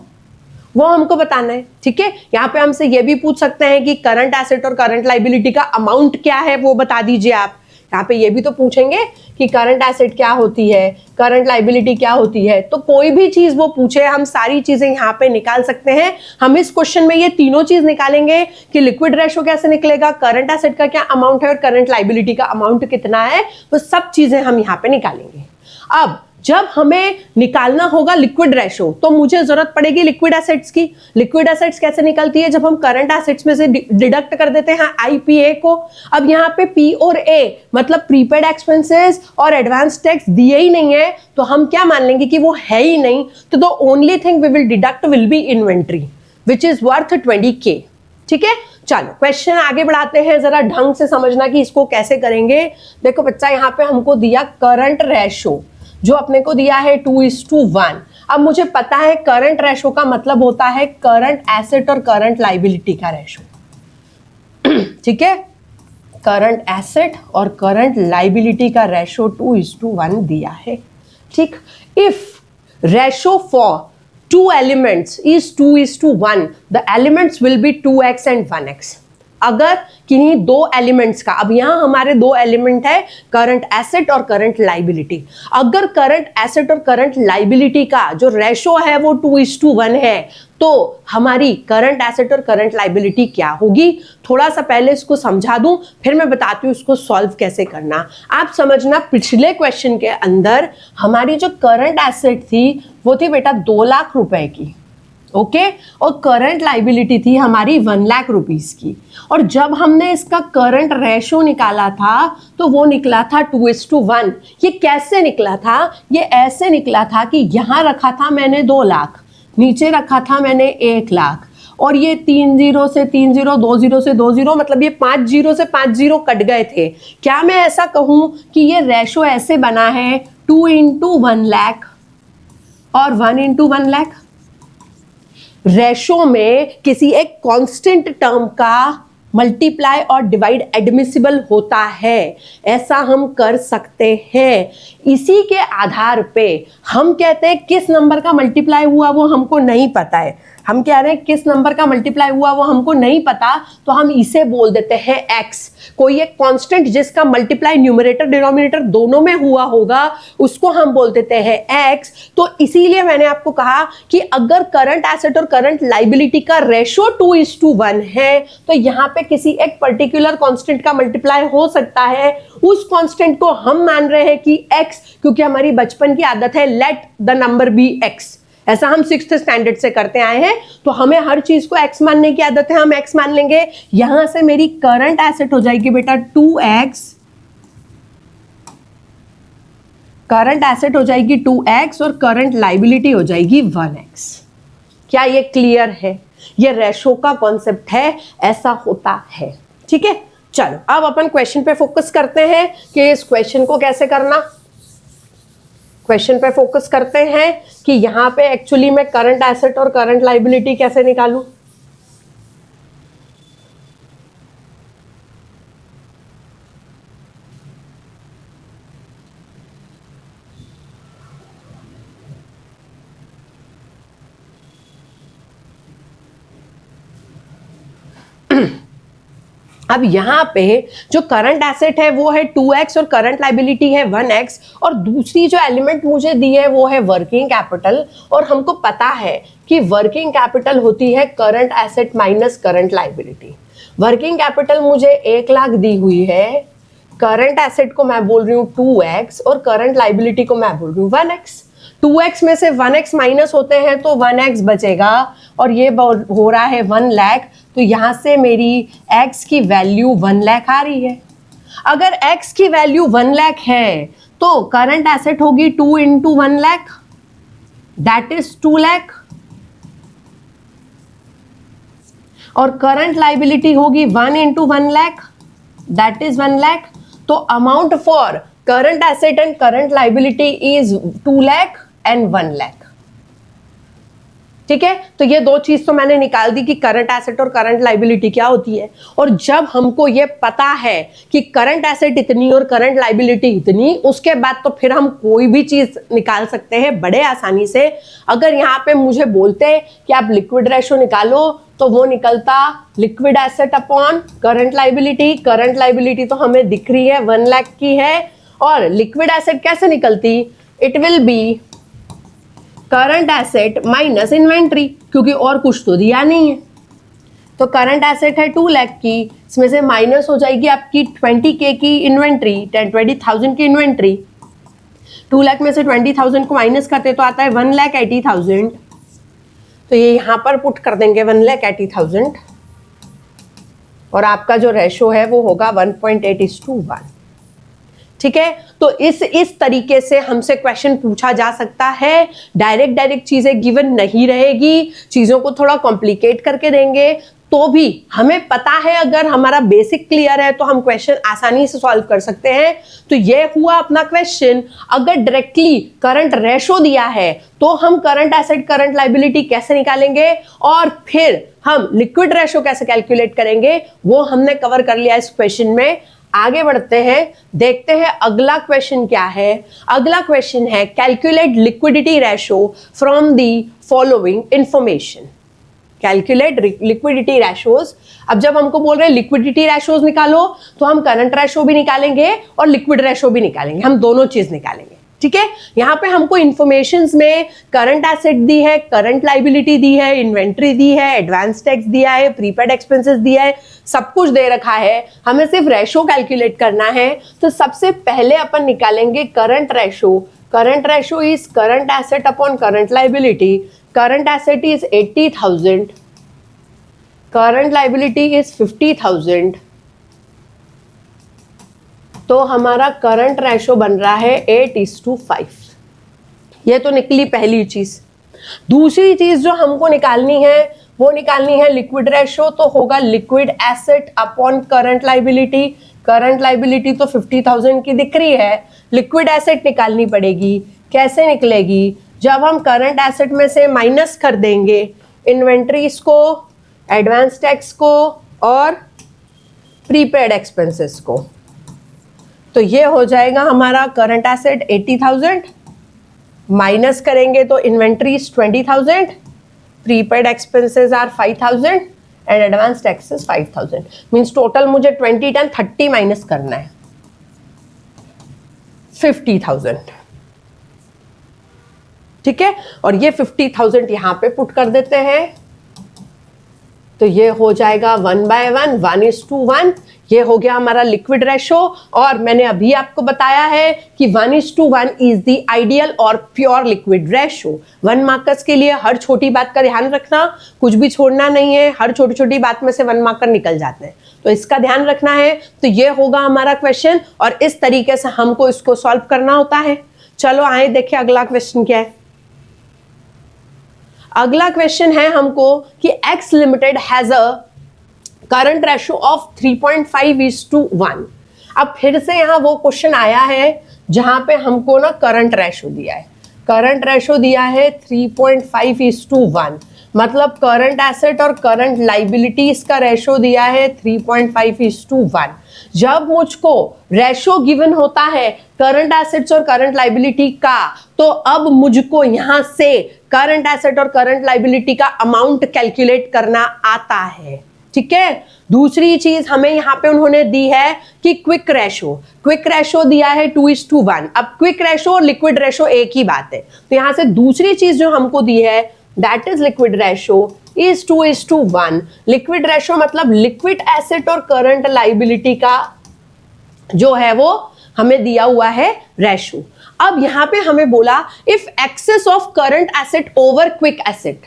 वो हमको बताना है, ठीक है। यहाँ पे हमसे ये भी पूछ सकते हैं कि करंट एसेट और करंट लाइबिलिटी का अमाउंट क्या है वो बता दीजिए आप, यहाँ पे ये भी तो पूछेंगे कि करंट एसेट क्या होती है, करंट लाइबिलिटी क्या होती है, तो कोई भी चीज वो पूछे हम सारी चीजें यहाँ पे निकाल सकते हैं। हम इस क्वेश्चन में ये तीनों चीज निकालेंगे कि लिक्विड रेशो कैसे निकलेगा, करंट एसेट का क्या अमाउंट है और करंट लाइबिलिटी का अमाउंट कितना है, वो सब चीजें हम यहाँ पे निकालेंगे। अब जब हमें निकालना होगा लिक्विड रेशो तो मुझे जरूरत पड़ेगी लिक्विड एसेट्स की। लिक्विड एसेट्स कैसे निकलती है, जब हम करंट एसेट्स में से डिडक्ट कर देते हैं आईपीए को। अब यहाँ पे पी और ए मतलब प्रीपेड एक्सपेंसेस और एडवांस टैक्स दिए ही नहीं है, तो हम क्या मान लेंगे कि वो है ही नहीं। तो the only thing we will deduct will be inventory which is worth 20K। ठीक है, चलो क्वेश्चन आगे बढ़ाते हैं, जरा ढंग से समझना कि इसको कैसे करेंगे। देखो बच्चा, यहाँ पे हमको दिया करंट रेशो जो अपने को दिया है 2:1। अब मुझे पता है करंट रेशो का मतलब होता है करंट एसेट और करंट लाइबिलिटी का रेशो। ठीक है, करंट एसेट और करंट लाइबिलिटी का रेशो 2:1 दिया है। ठीक, if ratio for two elements is 2:1, the elements will be 2x and 1x। अगर किन्हीं दो एलिमेंट्स का, अब यहां हमारे दो एलिमेंट है करंट एसेट और करंट लाइबिलिटी, अगर करंट एसेट और करंट लाइबिलिटी का जो रेशो है वो 2:1 है तो हमारी करंट एसेट और करंट लाइबिलिटी क्या होगी। थोड़ा सा पहले इसको समझा दूं, फिर मैं बताती हूं इसको सॉल्व कैसे करना। आप समझना, पिछले क्वेश्चन के अंदर हमारी जो करंट एसेट थी वो थी बेटा 2 लाख रुपए की, ओके, और करंट लाइबिलिटी थी हमारी 1 लाख रुपीस की। और जब हमने इसका करंट रेशो निकाला था तो वो निकला था 2:1। ये कैसे निकला था, ये ऐसे निकला था कि यहां रखा था मैंने 2 लाख, नीचे रखा था मैंने 1 लाख, और ये 3 0 से 3 0, 2 0 से 2 0, मतलब ये 5 0 से 5 0 कट गए थे। क्या मैं ऐसा कहूं कि ये रेशो ऐसे बना है 2 × 1 लाख और 1 × 1 लाख। रेशो में किसी एक कांस्टेंट टर्म का मल्टीप्लाई और डिवाइड एडमिसिबल होता है, ऐसा हम कर सकते हैं। इसी के आधार पे हम कहते हैं किस नंबर का मल्टीप्लाई हुआ वो हमको नहीं पता है, हम कह रहे हैं किस नंबर का मल्टीप्लाई हुआ वो हमको नहीं पता, तो हम इसे बोल देते हैं x। कोई एक कांस्टेंट जिसका मल्टीप्लाई न्यूमरेटर डिनोमिनेटर दोनों में हुआ होगा उसको हम बोल देते हैं x। तो इसीलिए मैंने आपको कहा कि अगर करंट एसेट और करंट लाइबिलिटी का रेशो 2:1 है तो यहाँ पे किसी एक पर्टिकुलर कांस्टेंट का मल्टीप्लाई हो सकता है। उस कांस्टेंट को हम मान रहे हैं कि x, क्योंकि हमारी बचपन की आदत है let the number be x, ऐसा हम 6th स्टैंडर्ड से करते आए हैं, तो हमें हर चीज को x मानने की आदत है, हम x मान लेंगे। यहां से मेरी करंट एसेट हो जाएगी बेटा 2x, करंट एसेट हो जाएगी 2x और करंट लाइबिलिटी हो जाएगी 1x। क्या ये क्लियर है? ये रेशो का कॉन्सेप्ट है, ऐसा होता है। ठीक है, चलो अब अपन क्वेश्चन पे फोकस करते हैं कि इस क्वेश्चन को कैसे करना। क्वेश्चन पे फोकस करते हैं कि यहां पे एक्चुअली मैं करंट एसेट और करंट लाइबिलिटी कैसे निकालूं। अब यहाँ पे जो करंट एसेट है वो है 2x और करंट लाइबिलिटी है 1x, और दूसरी जो एलिमेंट मुझे दी है वो है वर्किंग कैपिटल। और हमको पता है कि वर्किंग कैपिटल होती है current asset minus current liability. Working capital मुझे 1 लाख दी हुई है, करंट एसेट को मैं बोल रही हूँ 2x और करंट लाइबिलिटी को मैं बोल रही हूँ 1x। 2x में से 1x माइनस होते हैं तो 1x बचेगा, और ये हो रहा है 1 लाख, तो यहां से मेरी x की वैल्यू 1 लाख आ रही है। अगर x की वैल्यू 1 लाख है तो करंट एसेट होगी 2 × 1 लाख, दैट इज 2 लाख, और करंट लाइबिलिटी होगी 1 × 1 लाख, दैट इज 1 लाख। तो amount for current asset and current liability is 2 lakh and 1 lakh. ठीक है, तो ये दो चीज तो मैंने निकाल दी कि करंट एसेट और करंट लाइबिलिटी क्या होती है। और जब हमको ये पता है कि करंट एसेट इतनी और करंट लाइबिलिटी इतनी, उसके बाद तो फिर हम कोई भी चीज निकाल सकते हैं बड़े आसानी से। अगर यहाँ पे मुझे बोलते कि आप लिक्विड रेशो निकालो तो वो निकलता liquid asset upon current liability. Current liability तो हमें दिख रही है 1 लाख की है, और लिक्विड एसेट कैसे निकलती, it will be current asset minus inventory, क्योंकि और कुछ तो दिया नहीं है। तो करंट एसेट है 2 लाख की, इसमें से माइनस हो जाएगी आपकी 20K की इन्वेंट्री, 20,000 की इन्वेंट्री। 2 लाख में से 20,000 को माइनस करते तो आता है 1,80,000। तो ये यहां पर पुट कर देंगे 1,80,000, और आपका जो रेशो है वो होगा 1.8:1। ठीक है, तो इस तरीके से हमसे क्वेश्चन पूछा जा सकता है। डायरेक्ट चीजें गिवन नहीं रहेगी, चीजों को थोड़ा कॉम्प्लिकेट करके देंगे तो भी हमें पता है, अगर हमारा बेसिक क्लियर है तो हम क्वेश्चन आसानी से सॉल्व कर सकते हैं। तो ये हुआ अपना क्वेश्चन। अगर डायरेक्टली करंट रेशो दिया है तो हम करंट एसेट करंट लाइबिलिटी कैसे निकालेंगे, और फिर हम लिक्विड रेशो कैसे कैलकुलेट करेंगे, वो हमने कवर कर लिया इस क्वेश्चन में। आगे बढ़ते हैं, देखते हैं अगला क्वेश्चन क्या है। अगला क्वेश्चन है calculate liquidity ratio from the following information. Calculate liquidity ratios. अब जब हमको बोल रहे हैं लिक्विडिटी रेशोज निकालो, तो हम करंट रेशो भी निकालेंगे और लिक्विड रेशो भी निकालेंगे, हम दोनों चीज निकालेंगे। ठीक है, यहाँ पे हमको इंफॉर्मेशंस में करंट एसेट दी है, करंट लाइबिलिटी दी है, इन्वेंट्री दी है, एडवांस टैक्स दिया है, प्रीपेड एक्सपेंसेस दिया है, सब कुछ दे रखा है। हमें सिर्फ रेशो कैलकुलेट करना है। तो सबसे पहले अपन निकालेंगे current ratio. Current ratio is current asset upon current liability. Current asset is 80,000, current liability is 50,000। तो हमारा करंट रेशो बन रहा है 8:5। ये तो निकली पहली चीज। दूसरी चीज जो हमको निकालनी है वो निकालनी है लिक्विड रेशो। तो होगा liquid asset upon current liability. Current liability तो 50,000 की दिख रही है, लिक्विड एसेट निकालनी पड़ेगी। कैसे निकलेगी, जब हम करंट एसेट में से माइनस कर देंगे इन्वेंट्रीज को, एडवांस टैक्स को और प्रीपेड एक्सपेंसेस को। तो ये हो जाएगा हमारा करंट एसेट 80,000, माइनस करेंगे तो inventories 20,000, prepaid expenses are 5,000 and advance taxes 5,000। Means total मुझे 20 10 30 माइनस करना है 50,000। ठीक है, और ये 50,000 यहां पे पुट कर देते हैं। तो ये हो जाएगा 1/1, 1:1। ये हो गया हमारा लिक्विड रेशो। और मैंने अभी आपको बताया है कि 1:1 इज द आइडियल और प्योर लिक्विड रेशो। 1 मार्कर्स के लिए हर छोटी बात का ध्यान रखना, कुछ भी छोड़ना नहीं है। हर छोटी छोटी बात में से 1 मार्कर निकल जाते हैं, तो इसका ध्यान रखना है। तो ये होगा हमारा क्वेश्चन, और इस तरीके से हमको इसको सॉल्व करना होता है। चलो आए देखें अगला क्वेश्चन क्या है। अगला क्वेश्चन है हमको कि x limited has a current ratio of 3.5:1। अब फिर से यहां वो क्वेश्चन आया है जहां पे हमको ना करंट रेशो दिया है। करंट रेशो दिया है 3.5:1, मतलब करंट एसेट और करंट लाइबिलिटीज का रेशो दिया है 3.5:1। जब मुझको रेशो गिवन होता है करंट एसेट्स और करंट लाइबिलिटी का, तो अब मुझको यहां से करंट एसेट और करंट लाइबिलिटी का अमाउंट कैलकुलेट करना आता है। ठीक है, दूसरी चीज हमें यहां पे उन्होंने दी है कि क्विक रेशो। क्विक रेशो दिया है 2:1। अब क्विक रेशो और लिक्विड रेशो एक ही बात है, तो यहां से दूसरी चीज जो हमको दी है that is liquid ratio is 2:1। Liquid ratio मतलब लिक्विड एसेट और करंट लाइबिलिटी का जो है वो हमें दिया हुआ है रेशो। अब यहां पे हमें बोला if excess of current asset over quick asset,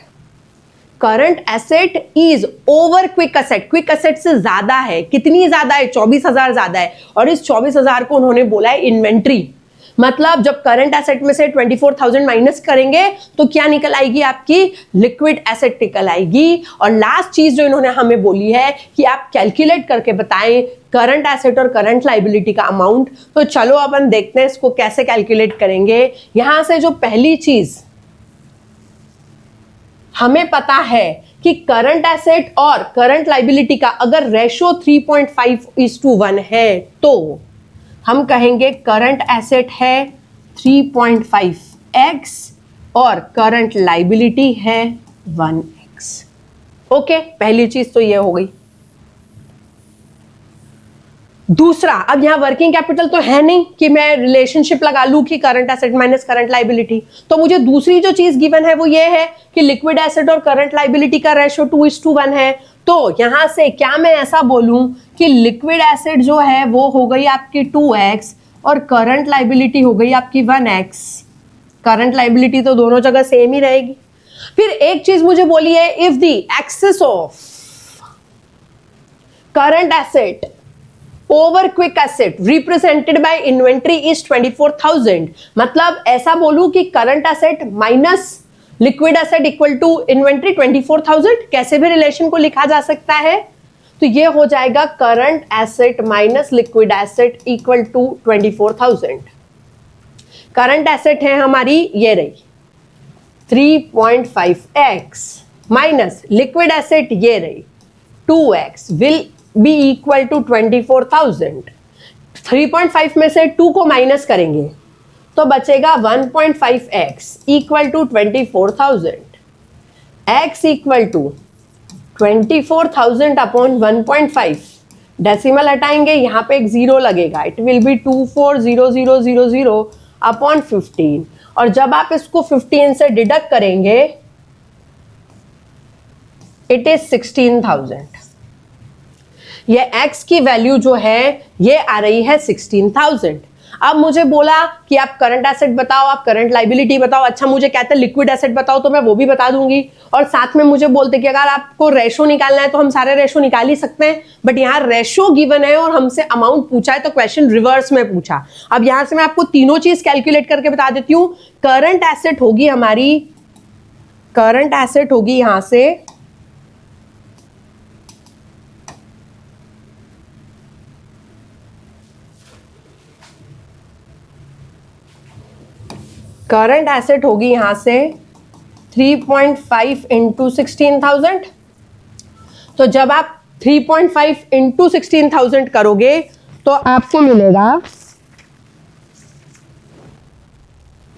current asset is over quick asset, quick asset से ज्यादा है। कितनी ज्यादा है, 24,000 ज्यादा है। और इस 24,000 को उन्होंने बोला है इन्वेंट्री। मतलब जब करंट एसेट में से 24,000 माइनस करेंगे तो क्या निकल आएगी, आपकी लिक्विड एसेट निकल आएगी। और लास्ट चीज जो इन्होंने हमें बोली है कि आप कैलकुलेट करके बताएं करंट एसेट और करंट लाइबिलिटी का अमाउंट। तो चलो अपन देखते हैं इसको कैसे कैलकुलेट करेंगे। यहां से जो पहली चीज हमें पता है कि करंट एसेट और करंट लाइबिलिटी का अगर रेशो 3.5:1 है तो हम कहेंगे करंट एसेट है 3.5x और करंट लाइबिलिटी है 1x। ओके, पहली चीज तो ये हो गई। दूसरा, अब यहां वर्किंग कैपिटल तो है नहीं कि मैं रिलेशनशिप लगा लूं कि current asset minus current liability, तो मुझे दूसरी जो चीज गिवन है वो ये है कि लिक्विड एसेट और करंट लाइबिलिटी का रेशो 2:1 है। तो यहां से क्या मैं ऐसा बोलूं कि लिक्विड एसेट जो है वो हो गई आपकी 2x और करंट लाइबिलिटी हो गई आपकी 1x। करंट लाइबिलिटी तो दोनों जगह सेम ही रहेगी। फिर एक चीज मुझे बोली है, if the excess of current asset over quick asset represented by inventory is 24,000, मतलब ऐसा बोलूं कि current asset minus liquid asset equal to inventory 24,000। कैसे भी रिलेशन को लिखा जा सकता है, तो ये हो जाएगा current asset minus liquid asset equal to 24,000। Current asset है हमारी ये रही 3.5x माइनस लिक्विड एसेट ये रही 2x will be equal to 24,000। 3.5 में से 2 को माइनस करेंगे तो बचेगा 1.5x equal to 24,000। x equal to 24,000 upon 1.5, decimal हटाएंगे यहां पे एक जीरो लगेगा, इट विल बी 240000 अपॉन 15। और जब आप इसको 15 से डिडक्ट करेंगे इट इज 16,000। ये x की वैल्यू जो है ये आ रही है 16,000। अब मुझे बोला कि आप करंट एसेट बताओ, आप करंट लाइबिलिटी बताओ। अच्छा, मुझे कहते हैं लिक्विड एसेट बताओ, तो मैं वो भी बता दूंगी। और साथ में मुझे बोलते कि अगर आपको रेशो निकालना है तो हम सारे रेशो निकाल ही सकते हैं, बट यहाँ रेशो गिवन है और हमसे अमाउंट पूछा है तो क्वेश्चन रिवर्स में पूछा। अब यहां से मैं आपको तीनों चीज कैलकुलेट करके बता देती हूँ। करंट एसेट होगी हमारी, करंट एसेट होगी यहां से करंट एसेट होगी यहां से 3.5 इंटू 16,000। तो जब आप 3.5 इंटू 16,000 करोगे तो आपको मिलेगा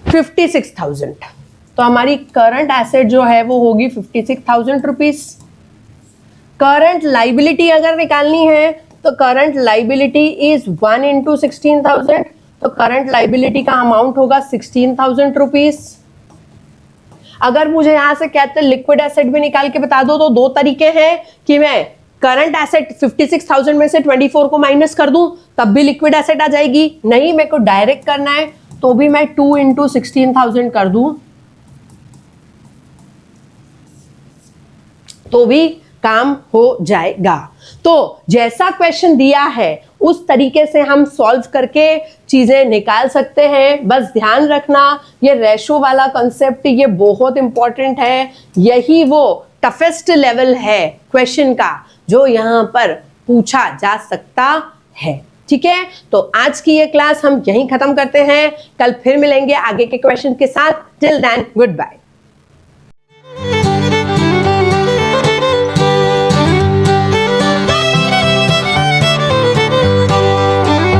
56,000। तो हमारी करंट एसेट जो है वो होगी 56,000 रुपीज। करंट लाइबिलिटी अगर निकालनी है तो करंट लाइबिलिटी इज 1 इंटू 16,000, तो करंट लाइबिलिटी का अमाउंट होगा 16,000 रुपीज। अगर मुझे यहां से कहते हैं लिक्विड एसेट भी निकाल के बता दो, तो दो तरीके हैं कि मैं करंट एसेट 56,000 में से 24 को माइनस कर दूं तब भी लिक्विड एसेट आ जाएगी। नहीं, मेरे को डायरेक्ट करना है तो भी मैं 2 इंटू 16,000 कर दूं तो भी काम हो जाएगा। तो जैसा क्वेश्चन दिया है उस तरीके से हम सॉल्व करके चीजें निकाल सकते हैं। बस ध्यान रखना ये रेशो वाला कॉन्सेप्ट ये बहुत इंपॉर्टेंट है। यही वो टफेस्ट लेवल है क्वेश्चन का जो यहाँ पर पूछा जा सकता है। ठीक है, तो आज की ये क्लास हम यहीं खत्म करते हैं। कल फिर मिलेंगे आगे के क्वेश्चन के साथ। Till then good bye.